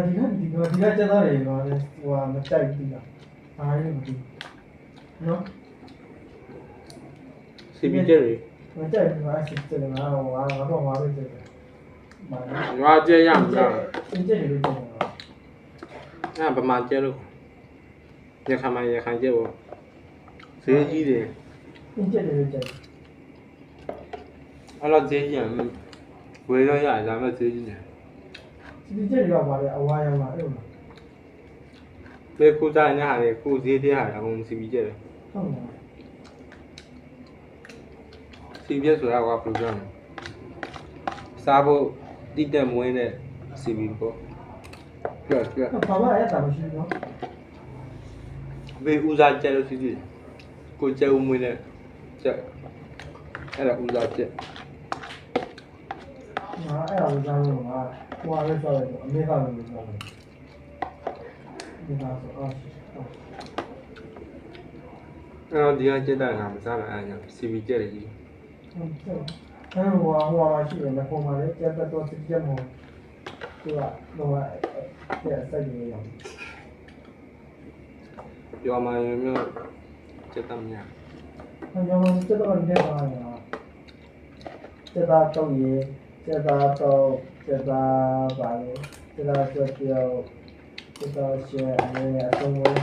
ဒီကကျတော့လေဟိုမကြိုက်ဘူးလားအားရမကြည့်နော် စီပီကျက်တွေ မကြိုက်ဘူးအားစစ်တယ်ငါတော့ငါပဲကြည့်တယ်မာ ငါကျက်ရမှာ စင်ကြည့်လို့ကြည့်နေတာ အဲ့ဗမာကျက်လို့ရခိုင်မှာရခိုင်ကျက်ပေါ့ဈေးကြီးတယ် စင်ကြည့်လို့ကြည့် အဲ့တော့ဈေးကြီးဝယ်တော့ရတယ်ဒါပေမဲ့ဈေးကြီးတယ် စင်ကြည့်ရောပါလေအဝါရောပါအဲ့လို ဘေကူစားညဟာလေကိုဈေးတဲ့ဟာအကုန်စီပီကျက်တယ် ဟုတ်လား စီပီကျက်ဆိုတာကဘယ်လိုပြောလဲစားဖို့တိတက်မွေးတဲ့စီပီပေါ့ပြတ် ဘာမှအဲ့ဒါမရှိဘူးနော် ဘေဦးစားကျက်လို့စီစီကိုကျက်ဦးမွေးတဲ့ကျက်အဲ့ဒါဦးစားကျက် ငါအဲ့ဒါကိုကြားလို့ငါဟိုအားပဲဆိုတော့အမေကလည်းပြောတယ်ဒီမှာဆိုအော် အဲ့တော့ဒီကကျက်တာငါမစားနိုင်အဲ့ညာစီပီကျက်တယ်ကြီး ဟုတ်ကဲ့အဲ့ဟိုရှိတယ်ပုံမှန်လေးကျက်တော့စစ်ကြမလို့သူကတော့အဲ့စိုက်နေရအောင် ပြောမှမျိုးကျက်တမ်းညာ ။ကျွန်တော်စက်တော့နေပါလား။စက်သားတော့ရေစက်သားတော့စက်သားပါလေ။စက်သားဆိုတော့စက်သားရှယ်အနေနဲ့အဆုံးဝင်